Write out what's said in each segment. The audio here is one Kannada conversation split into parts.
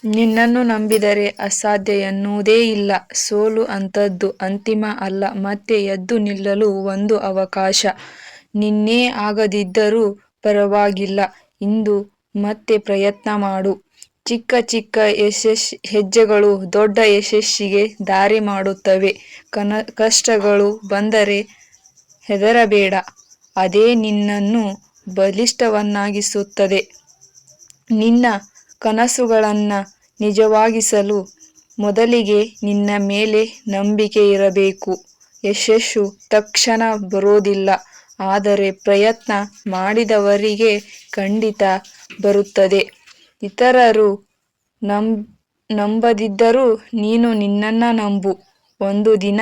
ನಿನ್ನನ್ನು ನಂಬಿದರೆ ಅಸಾಧ್ಯ ಎನ್ನುವುದೇ ಇಲ್ಲ. ಸೋಲು ಅಂಥದ್ದು ಅಂತಿಮ ಅಲ್ಲ, ಮತ್ತೆ ಎದ್ದು ನಿಲ್ಲಲು ಒಂದು ಅವಕಾಶ. ನಿನ್ನೆ ಆಗದಿದ್ದರೂ ಪರವಾಗಿಲ್ಲ, ಇಂದು ಮತ್ತೆ ಪ್ರಯತ್ನ ಮಾಡು. ಚಿಕ್ಕ ಚಿಕ್ಕ ಹೆಜ್ಜೆಗಳು ದೊಡ್ಡ ಯಶಸ್ಸಿಗೆ ದಾರಿ ಮಾಡುತ್ತವೆ. ಕಷ್ಟಗಳು ಬಂದರೆ ಹೆದರಬೇಡ, ಅದೇ ನಿನ್ನನ್ನು ಬಲಿಷ್ಠವನ್ನಾಗಿಸುತ್ತದೆ. ನಿನ್ನ ಕನಸುಗಳನ್ನು ನಿಜವಾಗಿಸಲು ಮೊದಲಿಗೆ ನಿನ್ನ ಮೇಲೆ ನಂಬಿಕೆ ಇರಬೇಕು. ಯಶಸ್ಸು ತಕ್ಷಣ ಬರೋದಿಲ್ಲ, ಆದರೆ ಪ್ರಯತ್ನ ಮಾಡಿದವರಿಗೆ ಖಂಡಿತ ಬರುತ್ತದೆ. ಇತರರು ನಂಬದಿದ್ದರೂ ನೀನು ನಿನ್ನನ್ನು ನಂಬು. ಒಂದು ದಿನ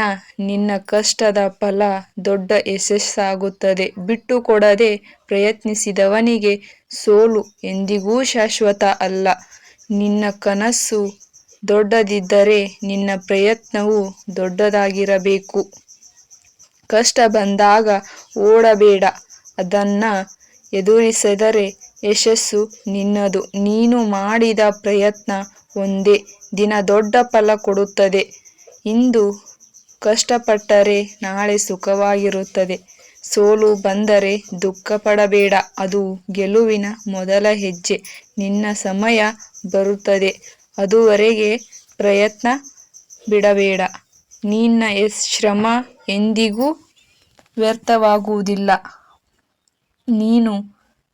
ನಿನ್ನ ಕಷ್ಟದ ಫಲ ದೊಡ್ಡ ಯಶಸ್ಸಾಗುತ್ತದೆ. ಬಿಟ್ಟುಕೊಡದೆ ಪ್ರಯತ್ನಿಸಿದವನಿಗೆ ಸೋಲು ಎಂದಿಗೂ ಶಾಶ್ವತ ಅಲ್ಲ. ನಿನ್ನ ಕನಸು ದೊಡ್ಡದಿದ್ದರೆ ನಿನ್ನ ಪ್ರಯತ್ನವೂ ದೊಡ್ಡದಾಗಿರಬೇಕು. ಕಷ್ಟ ಬಂದಾಗ ಓಡಬೇಡ, ಅದನ್ನು ಎದುರಿಸಿದರೆ ಯಶಸ್ಸು ನಿನ್ನದು. ನೀನು ಮಾಡಿದ ಪ್ರಯತ್ನ ಒಂದೇ ದಿನ ದೊಡ್ಡ ಫಲ ಕೊಡುತ್ತದೆ. ಇಂದು ಕಷ್ಟಪಟ್ಟರೆ ನಾಳೆ ಸುಖವಾಗಿರುತ್ತದೆ. ಸೋಲು ಬಂದರೆ ದುಃಖ ಪಡಬೇಡ, ಅದು ಗೆಲುವಿನ ಮೊದಲ ಹೆಜ್ಜೆ. ನಿನ್ನ ಸಮಯ ಬರುತ್ತದೆ, ಅದುವರೆಗೆ ಪ್ರಯತ್ನ ಬಿಡಬೇಡ. ನಿನ್ನ ಶ್ರಮ ಎಂದಿಗೂ ವ್ಯರ್ಥವಾಗುವುದಿಲ್ಲ. ನೀನು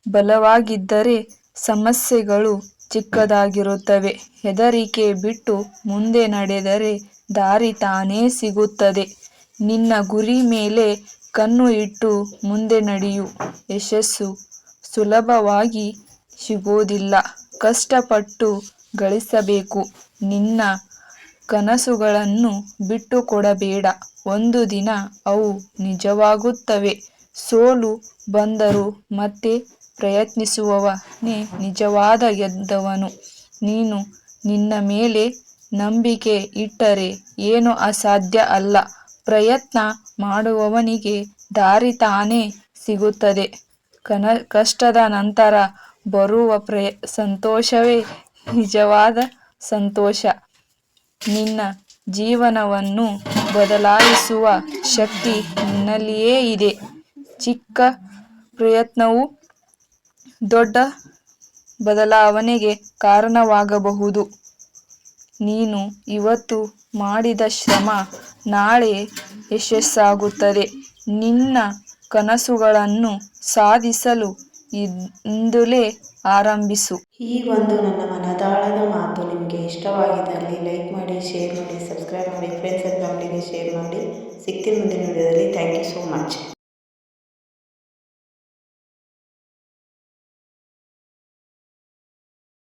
ಬಲವಾಗಿದ್ದರೆ ಸಮಸ್ಯೆಗಳು ಚಿಕ್ಕದಾಗಿರುತ್ತವೆ. ಹೆದರಿಕೆ ಬಿಟ್ಟು ಮುಂದೆ ನಡೆದರೆ ದಾರಿ ತಾನೇ ಸಿಗುತ್ತದೆ. ನಿನ್ನ ಗುರಿ ಮೇಲೆ ಕಣ್ಣು ಇಟ್ಟು ಮುಂದೆ ನಡೆಯು. ಯಶಸ್ಸು ಸುಲಭವಾಗಿ ಸಿಗೋದಿಲ್ಲ, ಕಷ್ಟಪಟ್ಟು ಗಳಿಸಬೇಕು. ನಿನ್ನ ಕನಸುಗಳನ್ನು ಬಿಟ್ಟುಕೊಡಬೇಡ, ಒಂದು ದಿನ ಅವು ನಿಜವಾಗುತ್ತವೆ. ಸೋಲು ಬಂದರೂ ಮತ್ತೆ ಪ್ರಯತ್ನಿಸುವವನೇ ನಿಜವಾದ ಗೆದ್ದವನು. ನೀನು ನಿನ್ನ ಮೇಲೆ ನಂಬಿಕೆ ಇಟ್ಟರೆ ಏನೂ ಅಸಾಧ್ಯ ಅಲ್ಲ. ಪ್ರಯತ್ನ ಮಾಡುವವನಿಗೆ ದಾರಿ ತಾನೇ ಸಿಗುತ್ತದೆ. ಕಷ್ಟದ ನಂತರ ಬರುವ ಸಂತೋಷವೇ ನಿಜವಾದ ಸಂತೋಷ. ನಿನ್ನ ಜೀವನವನ್ನು ಬದಲಾಯಿಸುವ ಶಕ್ತಿ ನಿನ್ನಲ್ಲಿಯೇ ಇದೆ. ಚಿಕ್ಕ ಪ್ರಯತ್ನವೂ ದೊಡ್ಡ ಬದಲಾವಣೆಗೆ ಕಾರಣವಾಗಬಹುದು. ನೀನು ಇವತ್ತು ಮಾಡಿದ ಶ್ರಮ ನಾಳೆ ಯಶಸ್ಸಾಗುತ್ತದೆ. ನಿನ್ನ ಕನಸುಗಳನ್ನು ಸಾಧಿಸಲು ಇಂದಲೇ ಆರಂಭಿಸು. ಈ ಒಂದು ನನ್ನ ಮನದಾಳದ ಮಾತು ನಿಮಗೆ ಇಷ್ಟವಾಗಿದ್ದಲ್ಲಿ ಲೈಕ್ ಮಾಡಿ, ಶೇರ್ ಮಾಡಿ, ಸಬ್ಸ್ಕ್ರೈಬ್ ಮಾಡಿ, ಫ್ರೆಂಡ್ಸ್ ಆ್ಯಂಡ್ ಫ್ಯಾಮಿಲಿಗೆ ಶೇರ್ ಮಾಡಿ. ಸಿಗ್ತೀನಿ ಮುಂದಿನ ವಿಡಿಯೋದಲ್ಲಿ.